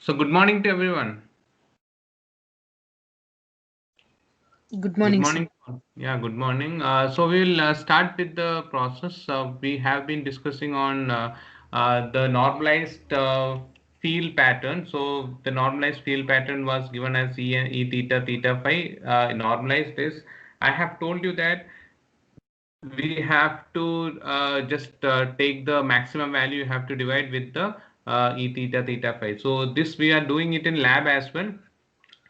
So good morning to everyone. Good Good morning, sir. morning. Yeah, good morning. So we'll start with the process. We have been discussing on the normalized field pattern. So the normalized field pattern was given as E theta theta phi. Normalized is, I have told you that we have to just take the maximum value. You have to divide with the E theta theta phi. So this we are doing it in lab as well.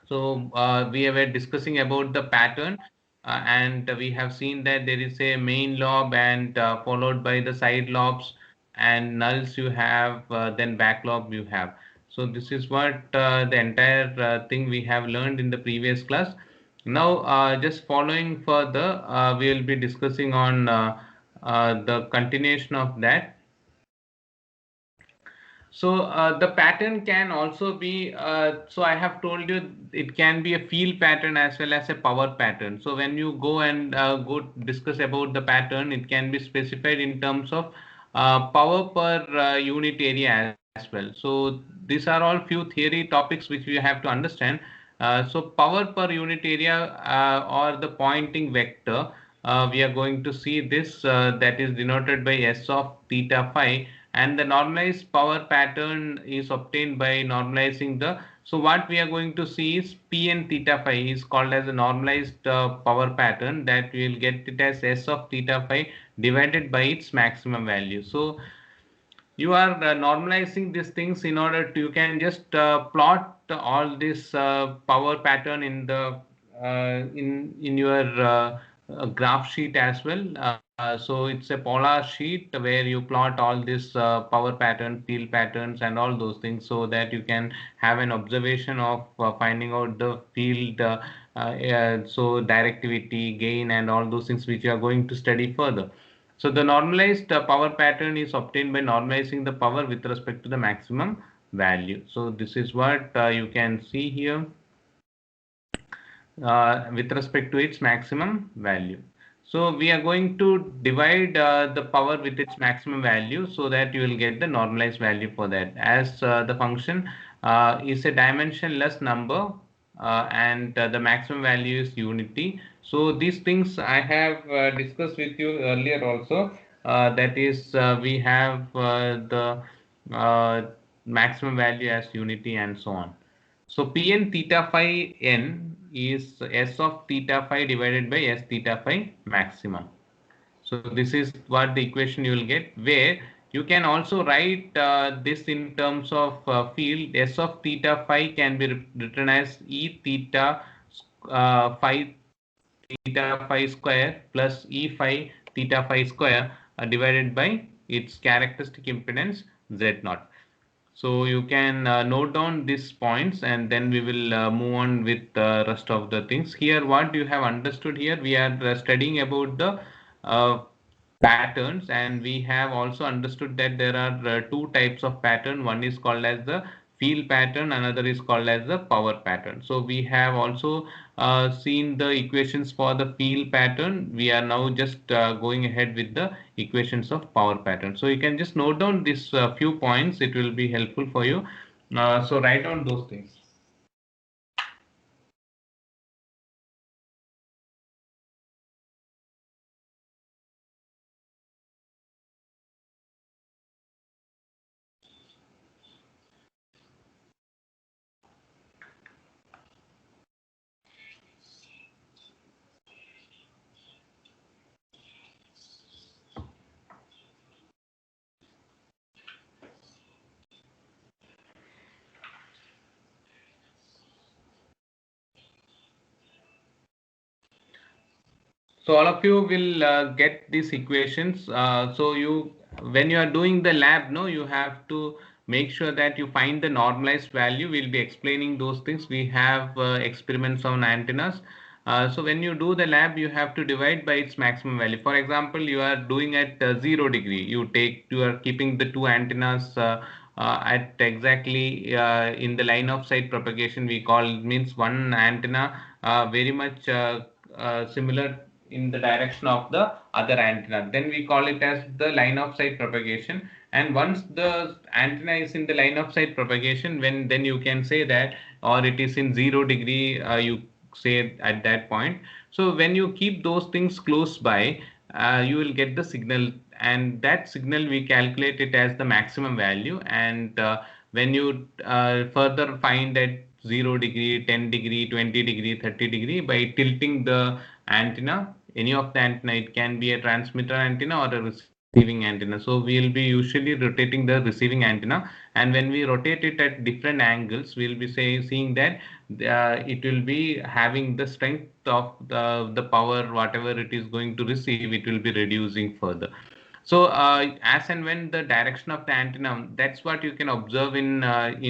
So we were discussing about the pattern, and we have seen that there is a main lobe and followed by the side lobes, and nulls you have, then back lobe you have. So this is what the entire thing we have learned in the previous class. Now, just following further, we will be discussing on the continuation of that. So the pattern can also be, so I have told you it can be a field pattern as well as a power pattern. So when you go and go discuss about the pattern, it can be specified in terms of power per unit area as well. So these are all few theory topics which we have to understand. So power per unit area or the Poynting vector, we are going to see this that is denoted by S of theta phi, and the normalized power pattern is obtained by normalizing the, so what we are going to see is Pn theta phi is called as a normalized power pattern, that we will get it as S of theta phi divided by its maximum value. So you are normalizing these things in order to, you can just plot all this power pattern in the in your graph sheet as well. So it's a polar sheet where you plot all this power pattern, field patterns, and all those things, so that you can have an observation of finding out the field, so directivity, gain, and all those things which you are going to study further. So the normalized power pattern is obtained by normalizing the power with respect to the maximum value. So this is what you can see here with respect to its maximum value. So we are going to divide the power with its maximum value, so that you will get the normalized value for that, as the function is a dimensionless number, and the maximum value is unity. So these things I have discussed with you earlier also. That is, we have the uh, maximum value as unity and so on. So Pn theta phi n is S of theta phi divided by S theta phi maximum. So this is what the equation you will get, where you can also write this in terms of field. S of theta phi can be written as E theta phi theta phi square plus E phi theta phi square divided by its characteristic impedance Z naught. So you can note down these points, and then we will move on with the rest of the things. Here, what you have understood here, we are studying about the uh, patterns, and we have also understood that there are two types of pattern. One is called as the field pattern, another is called as the power pattern. So we have also seen the equations for the field pattern. We are now just going ahead with the equations of power pattern. So you can just note down these few points, it will be helpful for you. So write down those things. So all of you will get these equations. So you, when you are doing the lab, no, you have to make sure that you find the normalized value. We'll be explaining those things. We have experiments on antennas. So when you do the lab, you have to divide by its maximum value. For example, you are doing at 0 degree. You are keeping the two antennas at exactly in the line of sight propagation. We call, means one antenna very much similar in the direction of the other antenna. Then we call it as the line of sight propagation. And once the antenna is in the line of sight propagation, then you can say that, or it is in 0 degree, you say at that point. So when you keep those things close by, you will get the signal, and that signal we calculate it as the maximum value. And when you further find that 0 degree, 10 degree, 20 degree, 30 degree, by tilting the antenna, any of the antenna, it can be a transmitter antenna or a receiving antenna. So we'll be usually rotating the receiving antenna, and when we rotate it at different angles, we'll be seeing that it will be having the strength of the power, whatever it is going to receive, it will be reducing further. So as and when the direction of the antenna, that's what you can observe in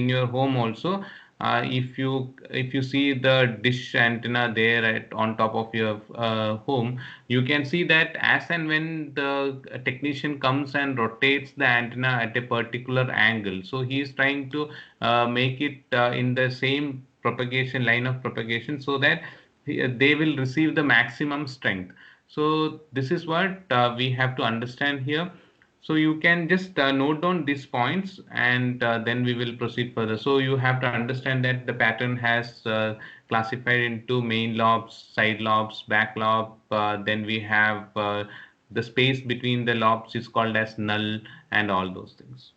your home also. If you see the dish antenna there on top of your home, you can see that as and when the technician comes and rotates the antenna at a particular angle, so he is trying to make it in the same propagation line of propagation, so that they will receive the maximum strength. So this is what we have to understand here. So you can just note down these points, and then we will proceed further. So you have to understand that the pattern has classified into main lobes, side lobes, back lobe. Then we have the space between the lobes is called as null, and all those things.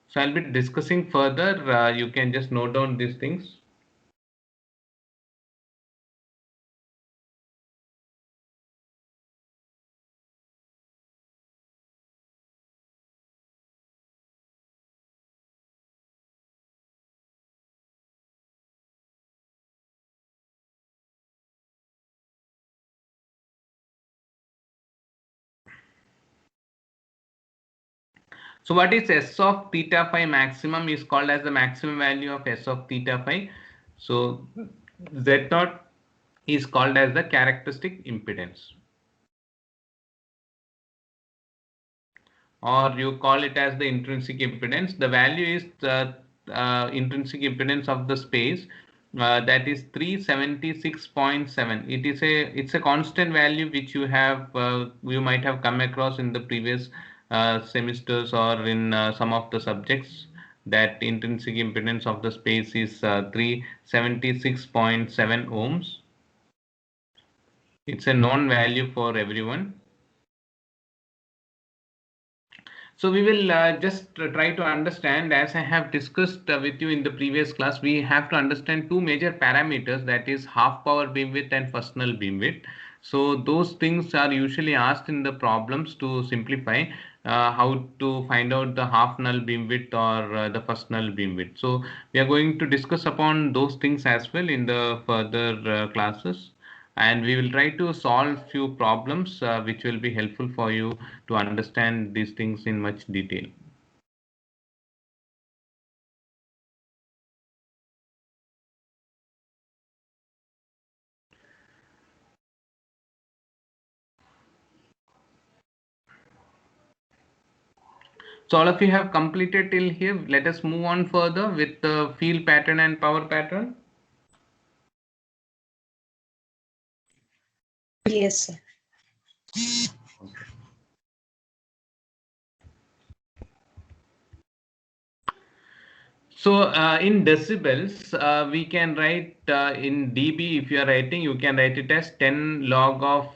So I'll be discussing further. You can just note down these things. So what is S of theta phi maximum is called as the maximum value of S of theta phi. So Z naught is called as the characteristic impedance, or you call it as the intrinsic impedance. The value is the intrinsic impedance of the space, that is 376.7. It's a constant value which you might have come across in the previous semesters or in some of the subjects, that intrinsic impedance of the space is 376.7 ohms. It's a known value for everyone. So we will just try to understand, as I have discussed with you in the previous class, we have to understand two major parameters, that is half power beamwidth and first null beamwidth. So those things are usually asked in the problems to simplify how to find out the half null beamwidth or the first null beamwidth. So we are going to discuss upon those things as well in the further classes, and we will try to solve few problems which will be helpful for you to understand these things in much detail. So all of you have completed till here. Let us move on further with the field pattern and power pattern. Yes, sir. So in decibels, we can write in dB. If you are writing, you can write it as 10 log of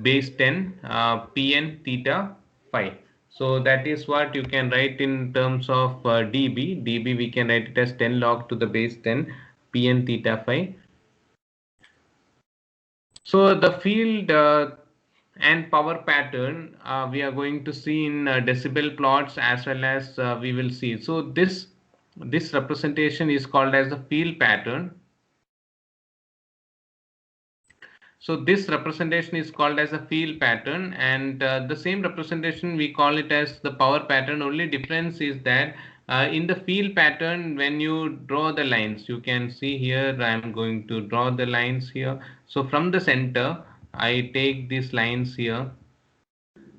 base 10 Pn theta phi. So that is what you can write in terms of dB. dB we can write it as 10 log to the base 10 Pn theta phi. So the field and power pattern we are going to see in decibel plots, as well as we will see. So this representation is called as the field pattern. So this representation is called as a field pattern, and the same representation we call it as the power pattern. Only difference is that in the field pattern, when you draw the lines, you can see here I am going to draw the lines here. So from the center, I take these lines here,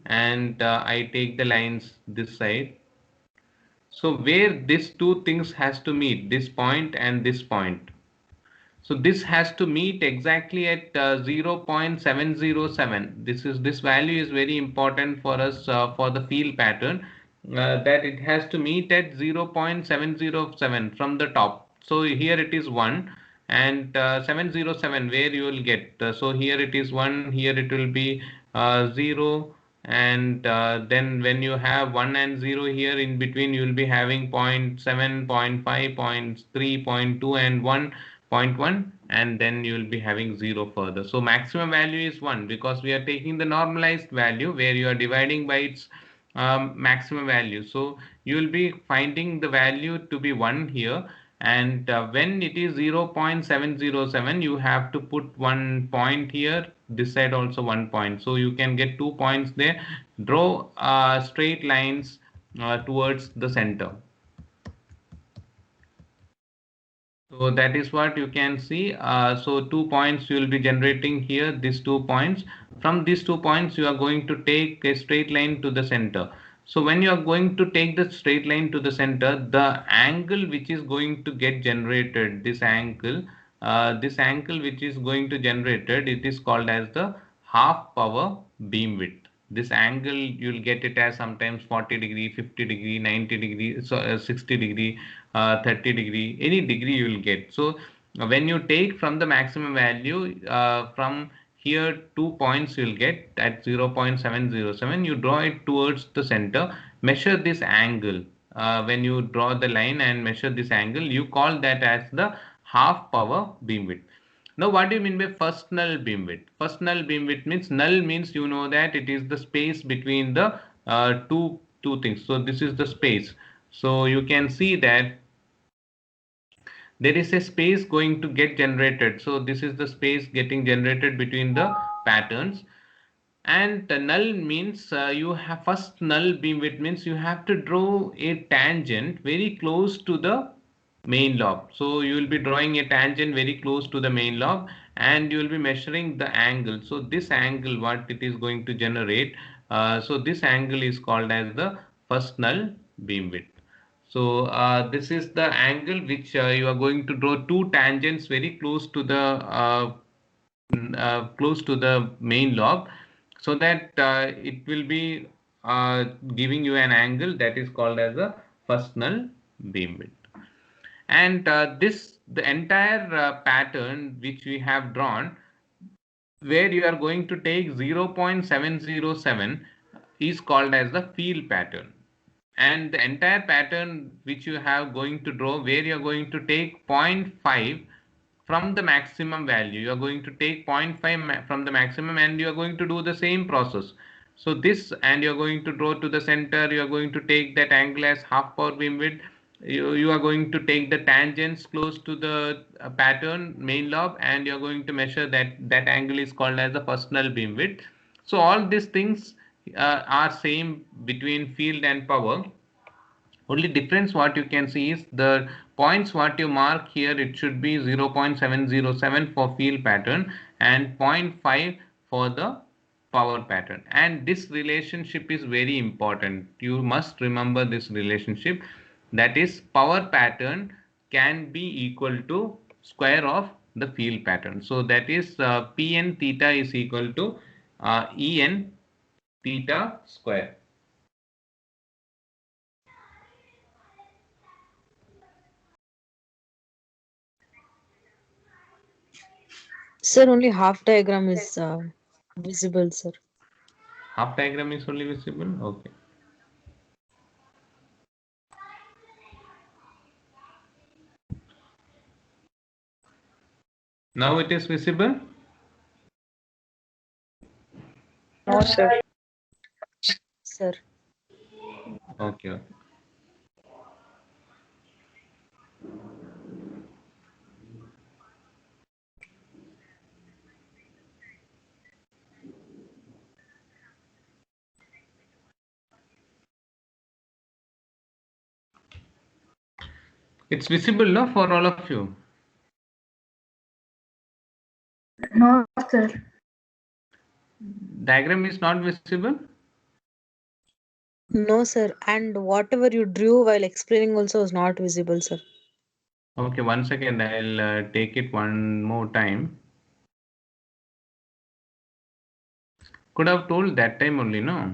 and I take the lines this side. So where these two things has to meet, this point and this point. So this has to meet exactly at 0.707. This value is very important for us for the field pattern, that it has to meet at 0.707 from the top. So here it is 1 and 707 where you will get. So here it is 1, here it will be 0, and then when you have 1 and 0 here in between, you will be having 0.7, 0.5, 0.3, 0.2 and 1.1, and then you will be having 0 further. So maximum value is 1 because we are taking the normalized value where you are dividing by its maximum value. So you will be finding the value to be 1 here, and when it is 0.707 you have to put 1 point here, this side also 1 point, so you can get 2 points there. Draw straight lines towards the center. So that is what you can see. So 2 points you will be generating here, these 2 points. From these 2 points you are going to take a straight line to the center. So when you are going to take the straight line to the center, the angle which is going to get generated, this angle which is going to generated, it is called as the half power beam width. This angle you'll get it as sometimes 40 degree, 50 degree, 90 degree, so 60 degree, 30 degree, any degree you will get. So when you take from the maximum value, from here 2 points you will get at 0.707, you draw it towards the center, measure this angle. When you draw the line and measure this angle, you call that as the half power beam width. Now, what do you mean by first null beam width? First null beam width means, null means you know that it is the space between the two things. So this is the space. So you can see that there is a space going to get generated. So this is the space getting generated between the patterns. And null means you have first null beam width means you have to draw a tangent very close to the main lobe. So you will be drawing a tangent very close to the main lobe and you will be measuring the angle. So this angle what it is going to generate, so this angle is called as the first null beam width. So this is the angle which you are going to draw two tangents very close to the main lobe, so that it will be giving you an angle that is called as the first null beam width. And the entire pattern which we have drawn, where you are going to take 0.707 is called as the field pattern, and the entire pattern which you have going to draw, where you are going to take 0.5 from the maximum value, you are going to take 0.5 from the maximum and you are going to do the same process. So this, and you are going to draw to the center, you are going to take that angle as half power beam width. You are going to take the tangents close to the pattern main lobe and you are going to measure that angle is called as the first null beam width. So all these things are same between field and power. Only difference what you can see is the points what you mark here, it should be 0.707 for field pattern and 0.5 for the power pattern. And this relationship is very important. You must remember this relationship, that is power pattern can be equal to square of the field pattern. So that is Pn theta is equal to En theta square. Sir, only half diagram is visible, sir. Half diagram is only visible. Okay. Now it is visible. No, sir. Sir. Okay. It's visible, no, for all of you? No, sir. Diagram is not visible? No, sir. And whatever you drew while explaining also is not visible, sir. Okay, 1 second. I'll take it one more time. Could have told that time only, no?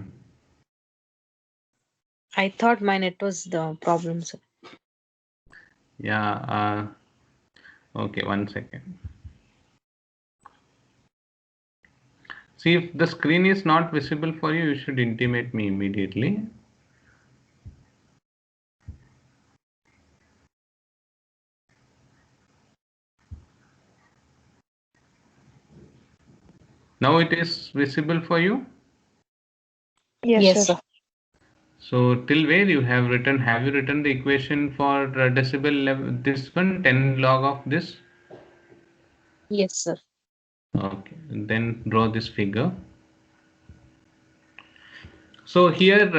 I thought my net was the problem, sir. Yeah. Okay, 1 second. See, if the screen is not visible for you, you should intimate me immediately. Now it is visible for you. Yes, sir. So till where you have written? Have you written the equation for decibel level? This one, 10 log of this. Yes, sir. Okay, then draw this figure. So here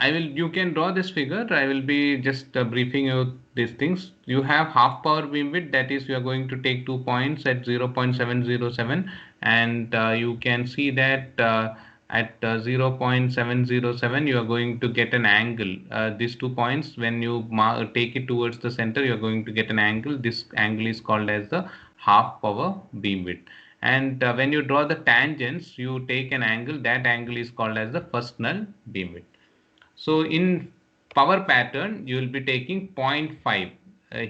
you can draw this figure. I will be just briefing you these things. You have half power beamwidth, that is you are going to take 2 points at 0.707, and you can see that at 0.707 you are going to get an angle. These 2 points, when you take it towards the center, you are going to get an angle. This angle is called as the half power beamwidth. And when you draw the tangents, you take an angle. That angle is called as the first null beamwidth. So in power pattern, you will be taking 0.5.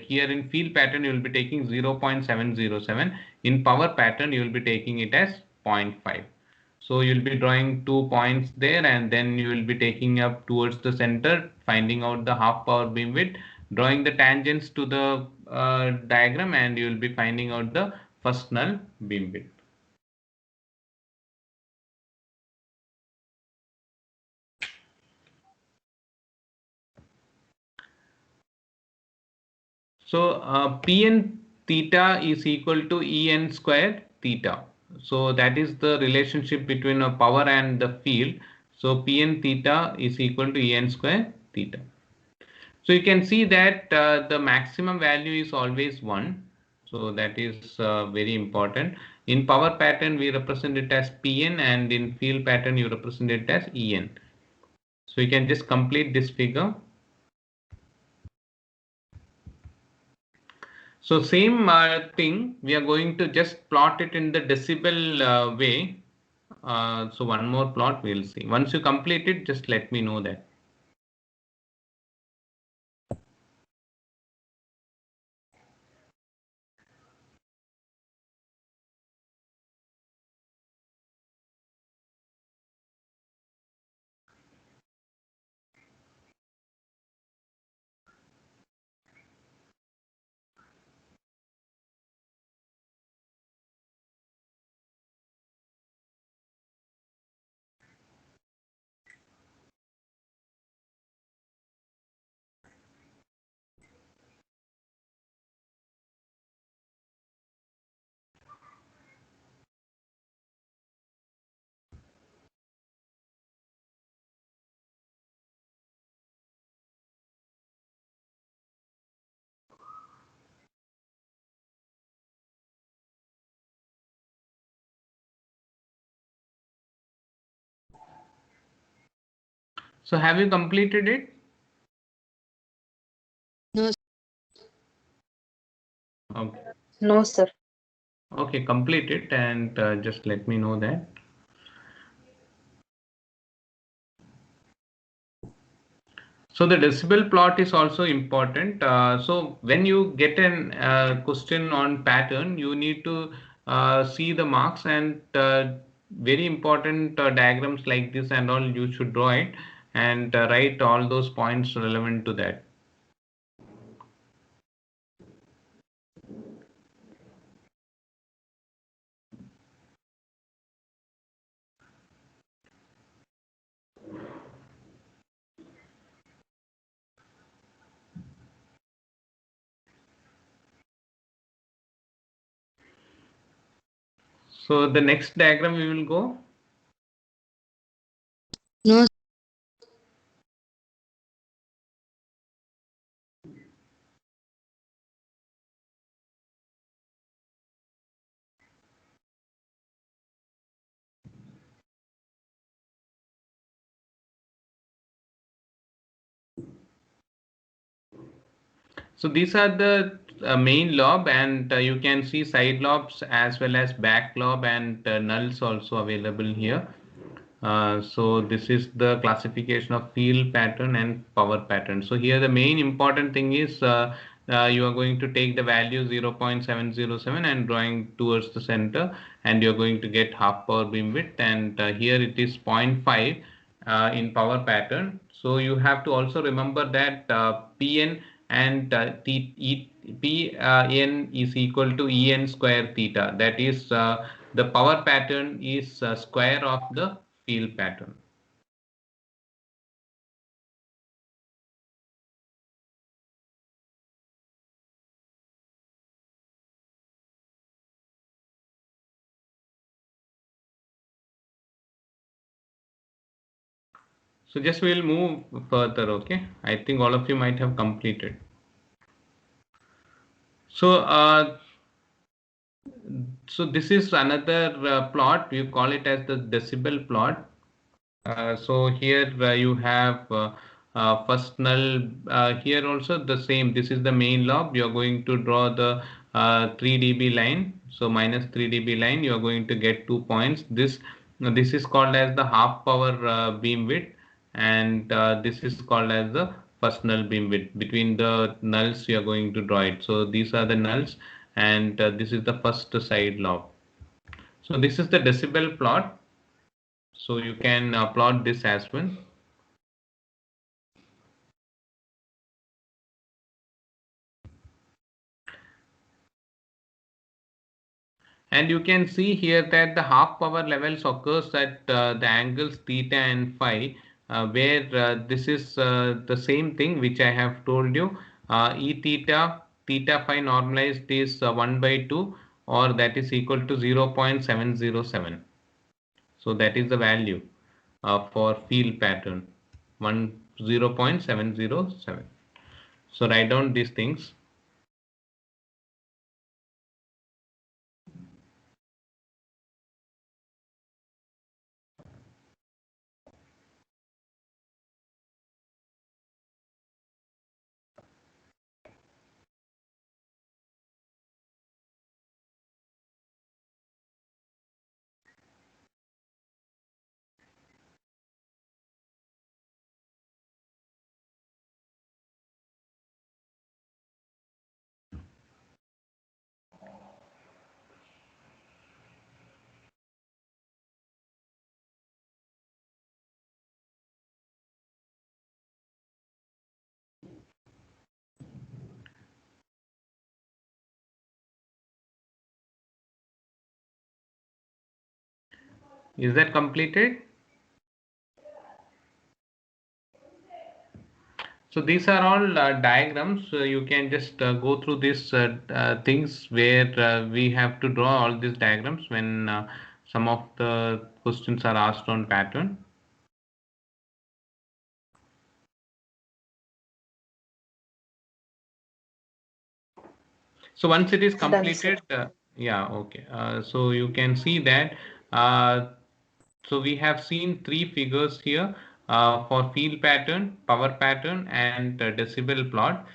Here in field pattern, you will be taking 0.707. In power pattern, you will be taking it as 0.5. So you'll be drawing 2 points there, and then you will be taking up towards the center, finding out the half power beamwidth, drawing the tangents to the diagram, and you will be finding out the first null beamwidth. So Pn theta is equal to En squared theta. So that is the relationship between a power and the field. So Pn theta is equal to En squared theta. So you can see that the maximum value is always 1. So that is very important. In power pattern, we represent it as Pn, and in field pattern, you represent it as En. So you can just complete this figure. So same thing, we are going to just plot it in the decibel way. So one more plot we'll see. Once you complete it, just let me know that. So have you completed it? No. Okay. No, sir. Okay, complete it and just let me know that. So the decibel plot is also important. So when you get an question on pattern, you need to see the marks, and very important diagrams like this and all, you should draw it and write all those points relevant to that. So the next diagram we will go. No. So these are the a main lobe, and you can see side lobes as well as back lobe and nulls also available here. So this is the classification of field pattern and power pattern. So here the main important thing is you are going to take the value 0.707 and drawing towards the center, and you're going to get half power beam width, and here it is 0.5 in power pattern. So you have to also remember that Pn and Pn is equal to En square theta. That is the power pattern is square of the field pattern. So just we'll move further, okay? I think all of you might have completed. So so this is another plot. We call it as the decibel plot. So here you have first null. Here also the same. This is the main lobe. You are going to draw the 3 dB line. So minus 3 dB line. You are going to get 2 points. This is called as the half power beam width, and this is called as the first null beam width. Between the nulls, you are going to draw it. So these are the nulls, and this is the first side lobe. So this is the decibel plot. So you can plot this as well. And you can see here that the half power levels occurs at the angles theta and phi, where this is the same thing which I have told you. E theta, theta phi normalized is 1 by 2, or that is equal to 0.707. So that is the value for field pattern, 0.707. So write down these things. Is that completed? So these are all diagrams. You can just go through these things where we have to draw all these diagrams when some of the questions are asked on pattern. So once it is completed, yeah, okay. So you can see that. So we have seen three figures here for field pattern, power pattern, and decibel plot.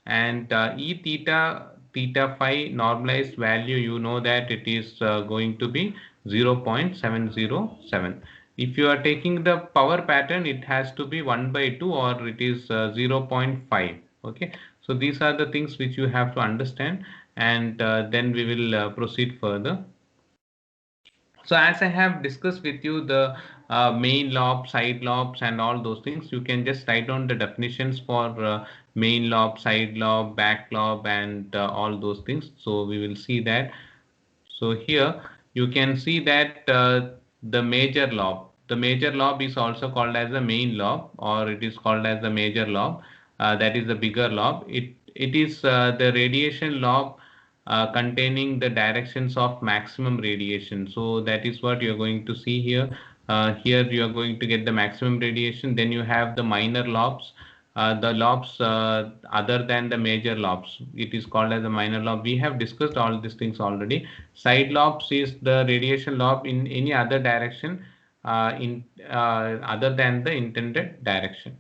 And E theta, theta phi normalized value, you know that it is going to be 0.707. If you are taking the power pattern, it has to be 1 by 2, or it is 0.5. Okay, so these are the things which you have to understand, and then we will proceed further. So as I have discussed with you the main lobe, side lobes, and all those things, you can just write down the definitions for main lobe, side lobe, back lobe, and all those things. So we will see that. So here you can see that the major lobe is also called as the main lobe, or it is called as the major lobe. That is the bigger lobe. It is the radiation lobe containing the directions of maximum radiation. So that is what you are going to see here. Here you are going to get the maximum radiation. Then you have the minor lobes. The lobes other than the major lobes, it is called as a minor lobe. We have discussed all these things already. Side lobes is the radiation lobe in any other direction in other than the intended direction.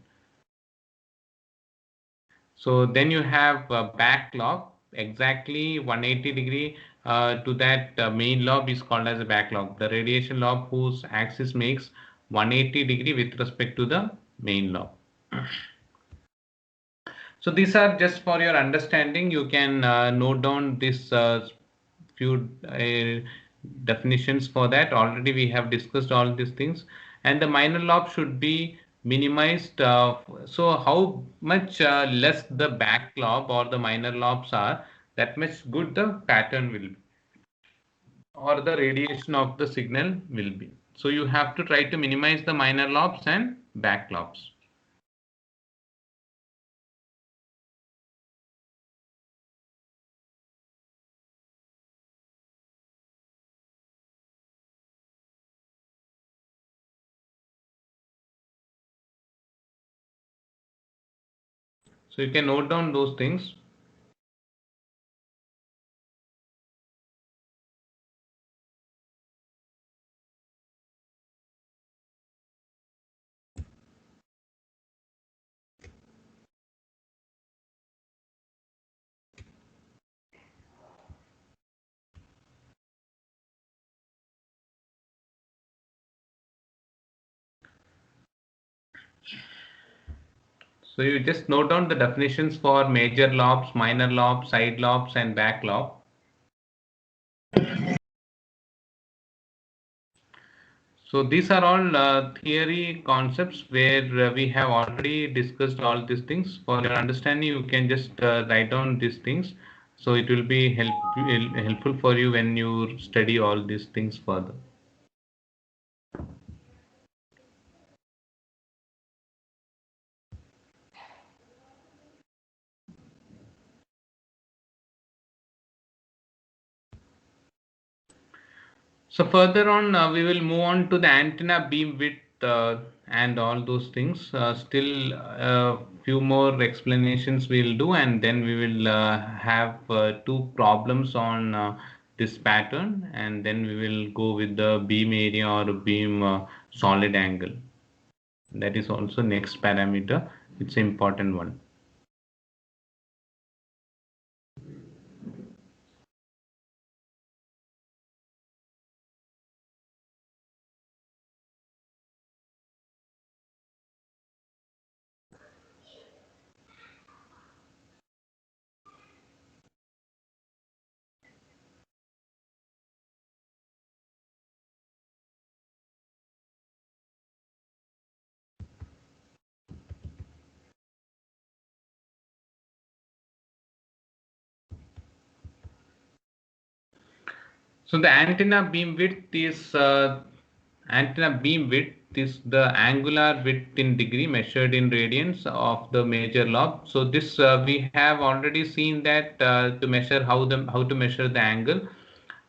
So then you have back lobe. exactly 180 degree to that main lobe is called as a back lobe. The radiation lobe whose axis makes 180 degree with respect to the main lobe. So these are just for your understanding. You can note down this few definitions for that. Already we have discussed all these things, and the minor lobe should be minimized. So how much less the back lobe or the minor lobes are, that much good the pattern will be, or the radiation of the signal will be. So you have to try to minimize the minor lobes and back lobes. So you can note down those things. So you just note down the definitions for major lobes, minor lobes, side lobes, and back lobe. So these are all theory concepts where we have already discussed all these things. For your understanding, you can just write down these things. So it will be helpful for you when you study all these things further. So further on, we will move on to the antenna beam width and all those things. Still, few more explanations we'll do, and then we will have two problems on this pattern, and then we will go with the beam area or beam solid angle. That is also next parameter. It's an important one. So the antenna beam width is the angular width in degree measured in radians of the major lobe. So this we have already seen that to measure how to measure the angle.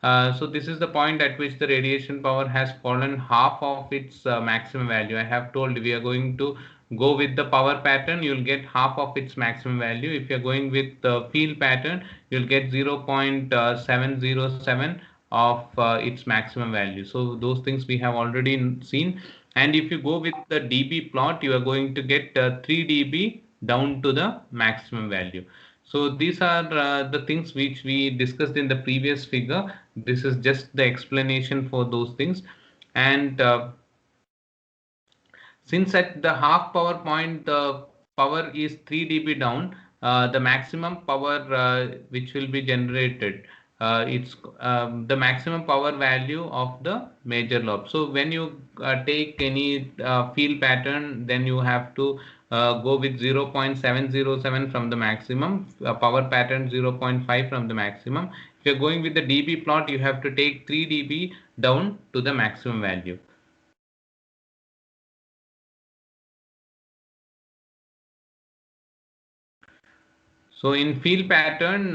So this is the point at which the radiation power has fallen half of its maximum value. I have told we are going to go with the power pattern, you'll get half of its maximum value. If you're going with the field pattern, you'll get 0.707 of its maximum value. So those things we have already seen. And if you go with the dB plot, you are going to get 3 dB down to the maximum value. So these are the things which we discussed in the previous figure. This is just the explanation for those things. And since at the half power point the power is 3 dB down, the maximum power which will be generated, it's the maximum power value of the major lobe. So when you take any field pattern, then you have to go with 0.707 from the maximum, power pattern 0.5 from the maximum. If you're going with the dB plot, you have to take 3 dB down to the maximum value. So in field pattern,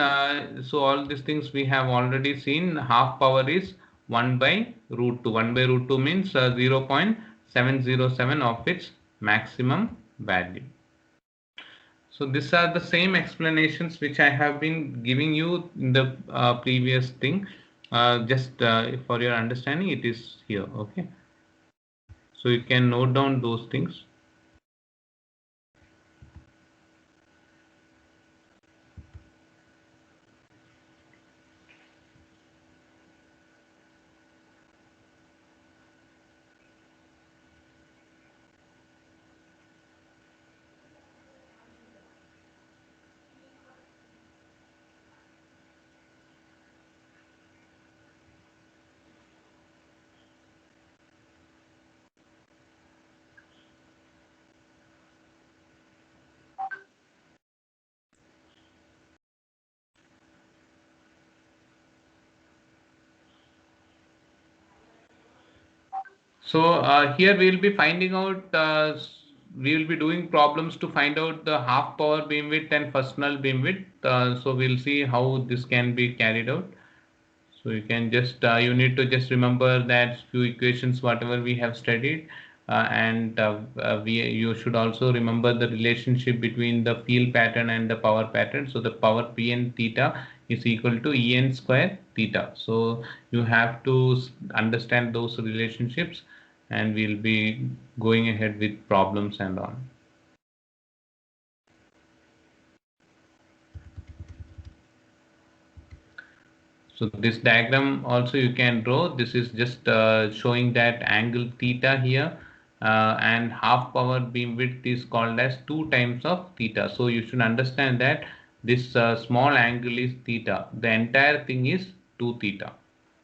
so all these things we have already seen. Half power is 1 by root 2. 1 by root 2 means 0.707 of its maximum value. So these are the same explanations which I have been giving you in the previous thing. Just for your understanding, it is here. Okay. So you can note down those things. So here we will be finding out, we will be doing problems to find out the half power beamwidth and first null beamwidth. So we'll see how this can be carried out. So you can just, you need to just remember that few equations, whatever we have studied, you should also remember the relationship between the field pattern and the power pattern. So the power Pn theta is equal to En square theta. So you have to understand those relationships, and we'll be going ahead with problems and on. So this diagram also you can draw. This is just showing that angle theta here, and half power beam width is called as 2 times of theta. So you should understand that this small angle is theta. The entire thing is 2 theta.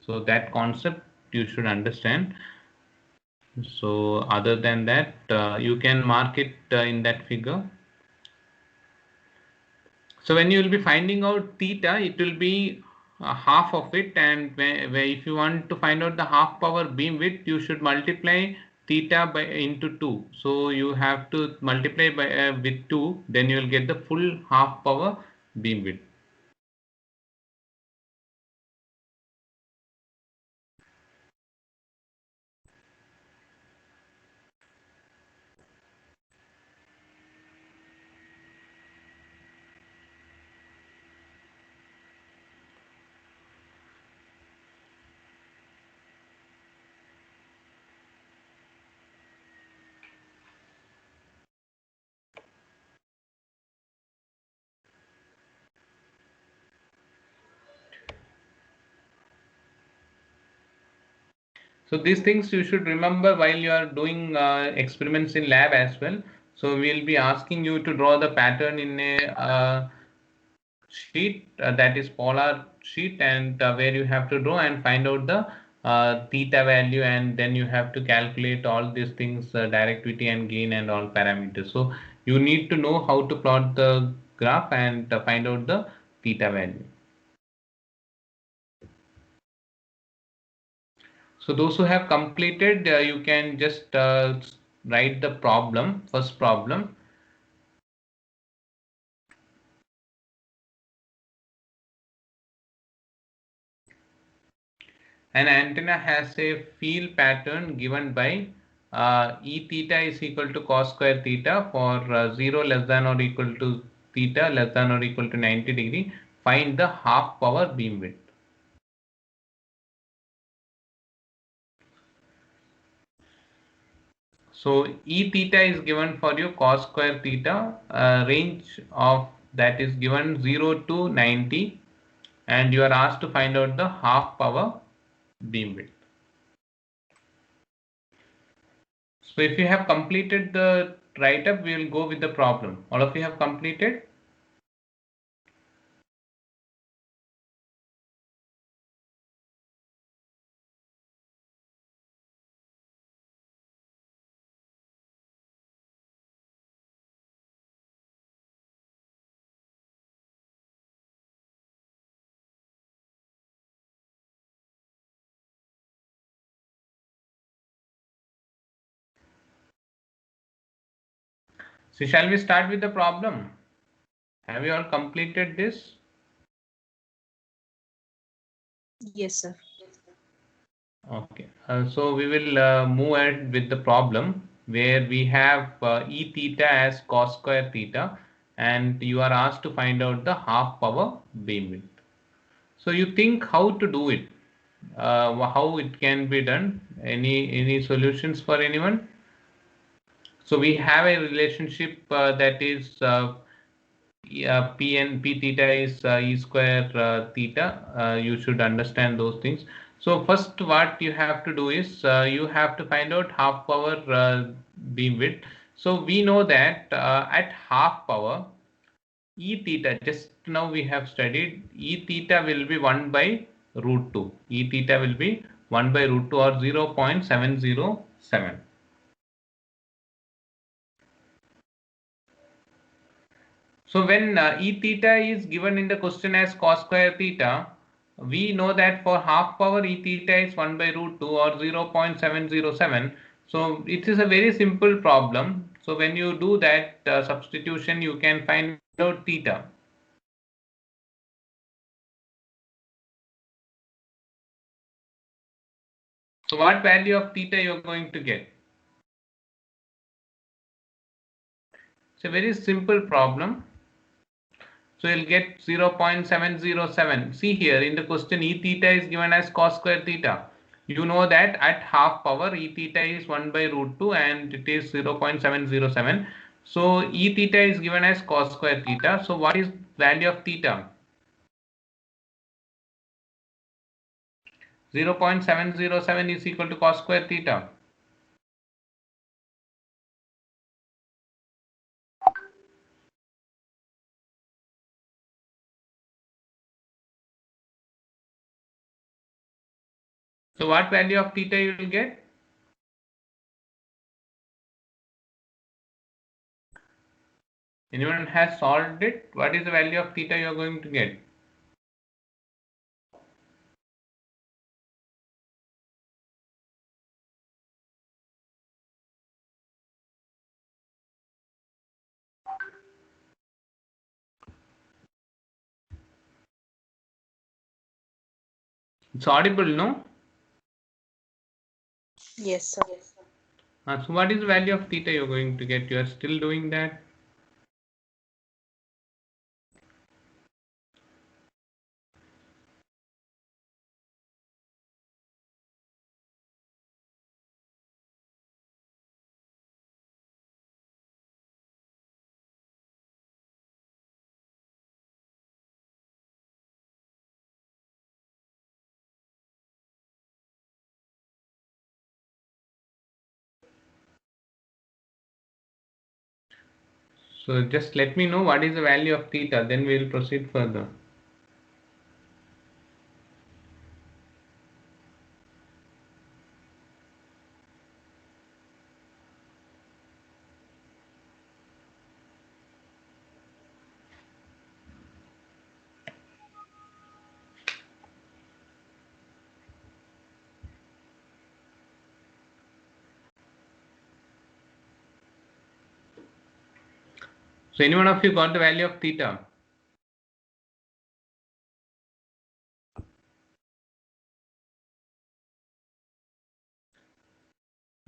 So that concept you should understand. So other than that, you can mark it in that figure. So when you will be finding out theta, it will be half of it, and where if you want to find out the half power beam width, you should multiply theta by into 2. So you have to multiply by with 2, then you will get the full half power beam width. So these things you should remember while you are doing experiments in lab as well. So we'll be asking you to draw the pattern in a sheet, that is polar sheet, and where you have to draw and find out the theta value, and then you have to calculate all these things, directivity and gain and all parameters. So you need to know how to plot the graph and find out the theta value. So those who have completed, you can just write the problem, first problem. An antenna has a field pattern given by E theta is equal to cos square theta for 0 less than or equal to theta less than or equal to 90 degree. Find the half power beam width. So E theta is given for you cos square theta, range of that is given 0 to 90, and you are asked to find out the half power beam width. So if you have completed the write-up, we will go with the problem. All of you have completed? So shall we start with the problem? Have you all completed this? Yes, sir. Okay. So we will move ahead with the problem where we have E theta as cos square theta, and you are asked to find out the half power beam width. So you think how to do it? How it can be done? Any solutions for anyone? So we have a relationship that is P theta is E square theta. You should understand those things. So first what you have to do is you have to find out half power beam width. So we know that at half power E theta, just now we have studied, E theta will be 1 by root 2. E theta will be 1 by root 2 or 0.707. So when E theta is given in the question as cos square theta, we know that for half power E theta is 1 by root 2 or 0.707. So it is a very simple problem. So when you do that substitution, you can find out theta. So what value of theta you are going to get? It's a very simple problem. So you'll get 0.707. See here in the question, E theta is given as cos square theta. You know that at half power E theta is 1 by root 2 and it is 0.707. So E theta is given as cos square theta. So what is value of theta? 0.707 is equal to cos square theta. So what value of theta you will get? Anyone has solved it? What is the value of theta you are going to get? It's audible, no? Yes, sir. So what is the value of theta you're going to get? You are still doing that? So just let me know what is the value of theta, then we will proceed further. So anyone of you got the value of theta?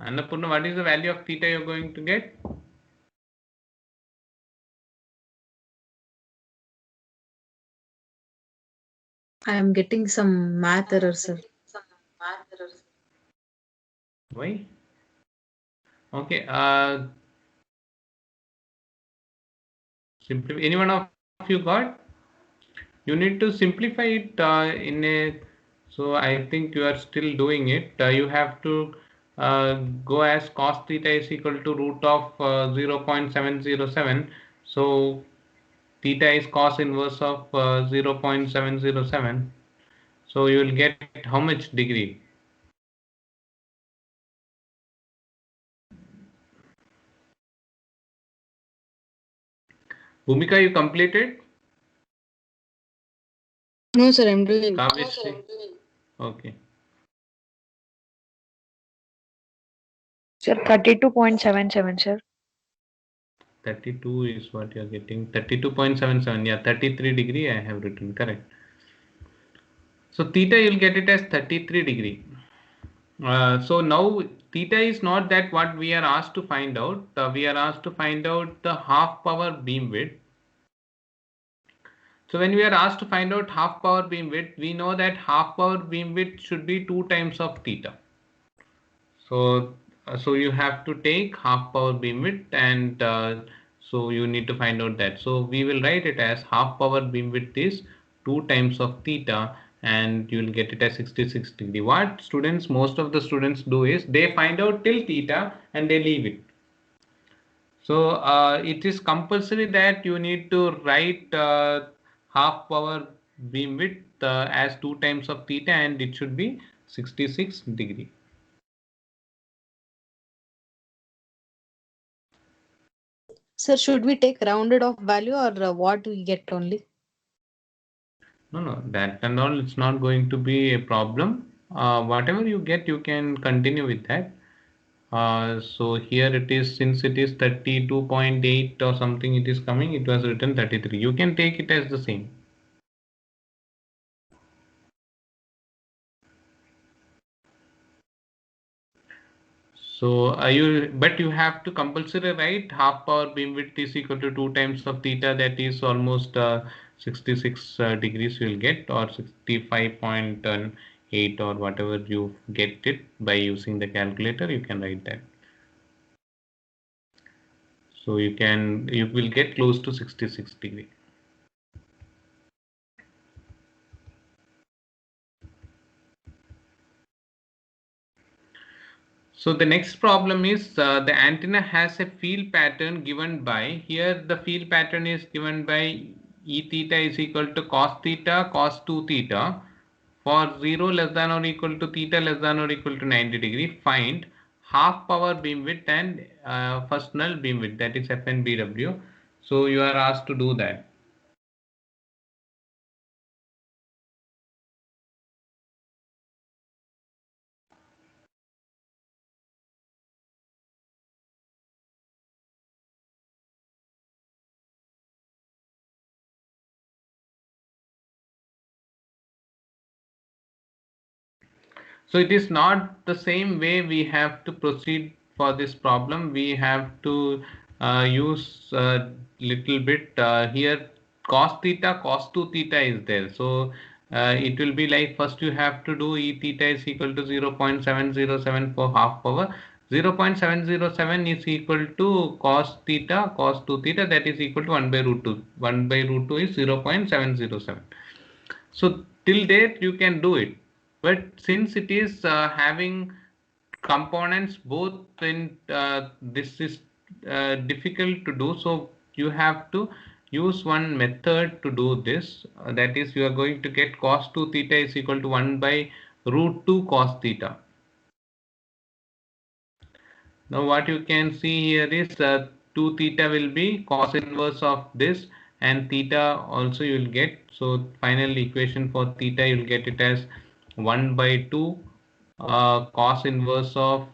Annapurna, what is the value of theta you're going to get? I am getting some math error, sir. Why? Okay. Anyone of you got? You need to simplify it in a. So I think you are still doing it. You have to go as cos theta is equal to root of 0.707. So theta is cos inverse of 0.707. So you will get how much degree? Bhumika, you completed? No, sir, I'm doing. Kavishri? Okay. Sir, 32.77, sir. 32 is what you are getting. 32.77. Yeah, 33 degree I have written. Correct. So theta you'll get it as 33 degree. So now theta is not that what we are asked to find out. We are asked to find out the half power beam width. So when we are asked to find out half power beam width, we know that half power beam width should be 2 times of theta. So so you have to take half power beam width and so you need to find out that. So we will write it as half power beam width is 2 times of theta and you will get it as 66 degree. What students, most of the students do is they find out till theta and they leave it. So it is compulsory that you need to write half power beam width as 2 times of theta and it should be 66 degree. Sir, should we take rounded off value or what we get only? No, that and all, it's not going to be a problem. Whatever you get, you can continue with that. So here it is, since it is 32.8 or something, it is coming, it was written 33. You can take it as the same. So but you have to compulsory write half power beam width is equal to 2 times of theta, that is almost 66 degrees you will get, or 65.8 or whatever you get it by using the calculator, you can write that. So you will get close to 66 degree. So the next problem is the antenna has a field pattern given by, here the field pattern is given by E theta is equal to cos theta cos 2 theta for 0 less than or equal to theta less than or equal to 90 degree. Find half power beam width and first null beam width, that is FNBW. So you are asked to do that. So it is not the same way we have to proceed for this problem. We have to use a little bit here. Cos theta cos 2 theta is there. So it will be like, first you have to do E theta is equal to 0.707 for half power. 0.707 is equal to cos theta cos 2 theta, that is equal to 1 by root 2. 1 by root 2 is 0.707. So till date you can do it, but since it is having components both in this is difficult to do, so you have to use one method to do this. That is, you are going to get cos 2 theta is equal to 1 by root 2 cos theta. Now what you can see here is 2 theta will be cos inverse of this, and theta also you will get. So final equation for theta you will get it as 1 by 2 cos inverse of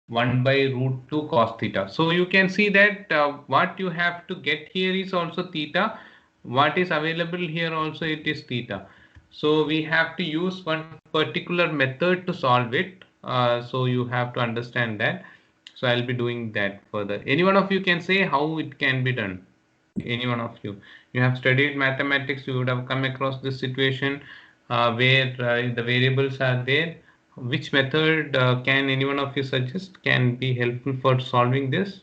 1 by root 2 cos theta. So you can see that what you have to get here is also theta. What is available here also, it is theta. So we have to use one particular method to solve it. So you have to understand that. So I'll be doing that further. Any one of you can say how it can be done. Any one of you. You have studied mathematics, you would have come across this situation where the variables are there. Which method can any one of you suggest can be helpful for solving this?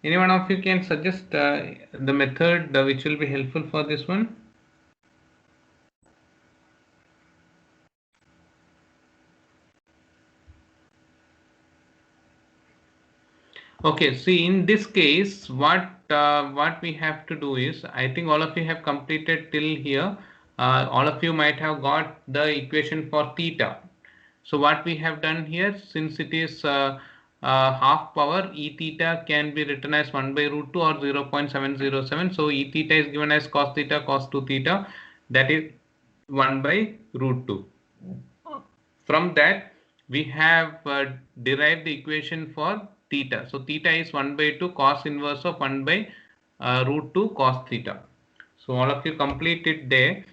Any one of you can suggest the method which will be helpful for this one? Okay, see, in this case, what we have to do is, I think all of you have completed till here. All of you might have got the equation for theta. So what we have done here, since it is half power, E theta can be written as 1 by root 2 or 0.707. So E theta is given as cos theta cos 2 theta, that is 1 by root 2. From that, we have derived the equation for theta. So theta is 1 by 2 cos inverse of 1 by root 2 cos theta. So all of you complete it there.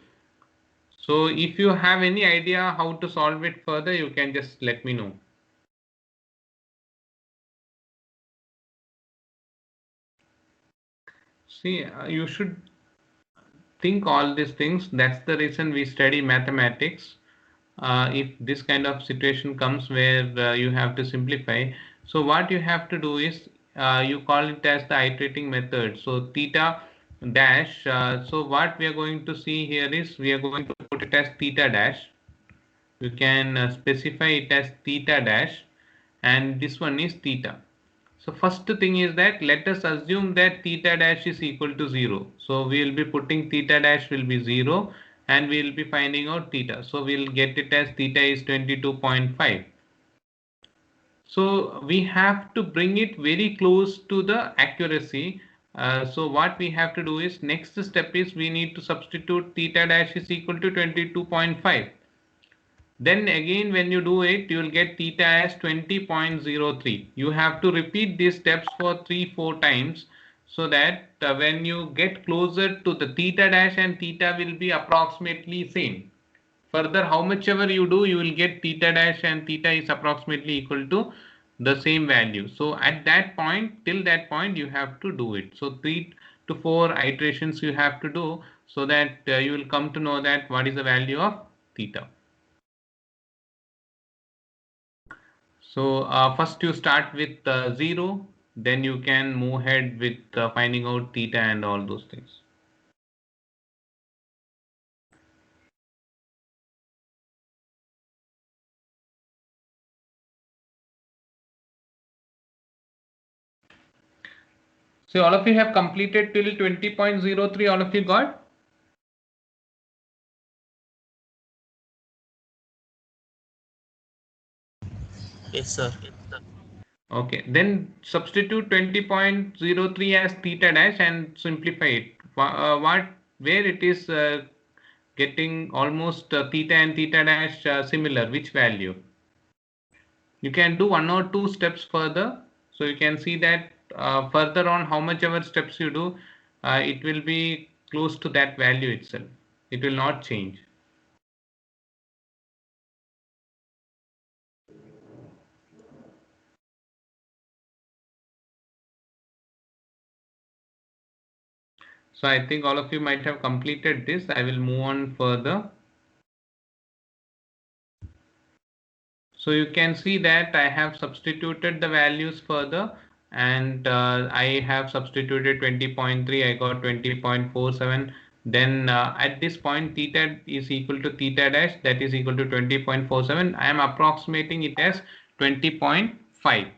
So if you have any idea how to solve it further, you can just let me know. See, you should think all these things. That's the reason we study mathematics. If this kind of situation comes where you have to simplify, so what you have to do is you call it as the iterating method. So theta dash, so what we are going to see here is we are going to put it as theta dash. You can specify it as theta dash, and this one is theta. So first thing is that let us assume that theta dash is equal to 0. So we will be putting theta dash will be 0 and we will be finding out theta. So we will get it as theta is 22.5. So we have to bring it very close to the accuracy. So what we have to do is next step is we need to substitute theta dash is equal to 22.5. Then again when you do it you will get theta as 20.03. You have to repeat these steps for 3-4 times so that when you get closer to the theta dash and theta will be approximately same. Further, how much ever you do, you will get theta dash and theta is approximately equal to the same value. So at that point, till that point, you have to do it. So 3 to 4 iterations you have to do so that you will come to know that what is the value of theta. So first you start with 0, then you can move ahead with finding out theta and all those things. So all of you have completed till 20.03, all of you got? Yes, sir. Okay, then substitute 20.03 as theta dash and simplify it. Where it is getting almost theta and theta dash similar, which value? You can do 1 or 2 steps further. So you can see that further on how much ever steps you do, it will be close to that value itself. It will not change. So I think all of you might have completed this. I will move on further. So you can see that I have substituted the values further and I have substituted 20.3, I got 20.47. Then at this point theta is equal to theta dash, that is equal to 20.47. I am approximating it as 20.5.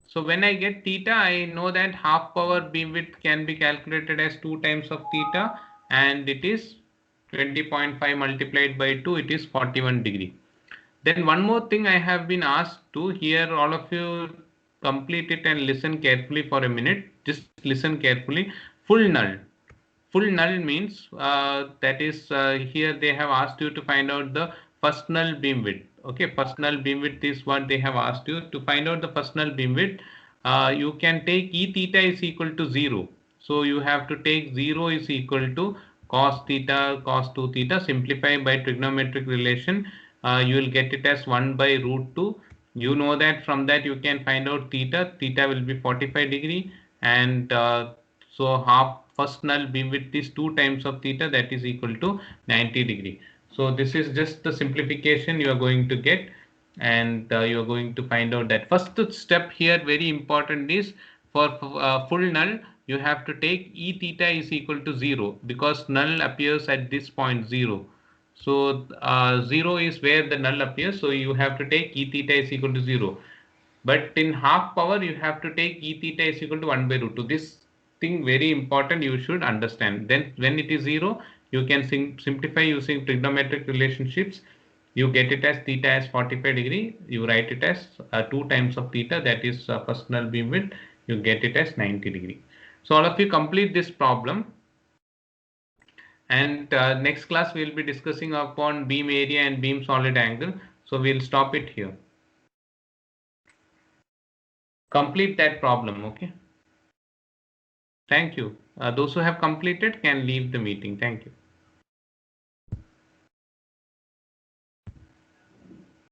So when I get theta, I know that half power beam width can be calculated as 2 times of theta and it is 20.5 multiplied by 2, it is 41 degree. Then one more thing I have been asked to, here all of you complete it and listen carefully for a minute. Just listen carefully. Full null. Full null means that is here they have asked you to find out the first null beam width. Okay, first null beam width is what they have asked you to find out the first null beam width. You can take E theta is equal to 0. So you have to take 0 is equal to cos theta, cos 2 theta, simplify by trigonometric relation. You will get it as 1 by root 2. You know that from that you can find out theta. Theta will be 45 degree and so half first null beam width is 2 times of theta, that is equal to 90 degree. So this is just the simplification you are going to get and you are going to find out that first step here very important is for full null you have to take E theta is equal to 0 because null appears at this point 0. So 0 is where the null appears, so you have to take E theta is equal to 0. But in half power you have to take E theta is equal to 1 by root 2. This thing very important, you should understand. Then when it is 0 you can simplify using trigonometric relationships. You get it as theta as 45 degree, you write it as 2 times of theta, that is first null beam width, you get it as 90 degree. So all of you complete this problem and next class we will be discussing upon beam area and beam solid angle. So we'll stop it here. Complete that problem, okay? Thank you. Those who have completed can leave the meeting. Thank you.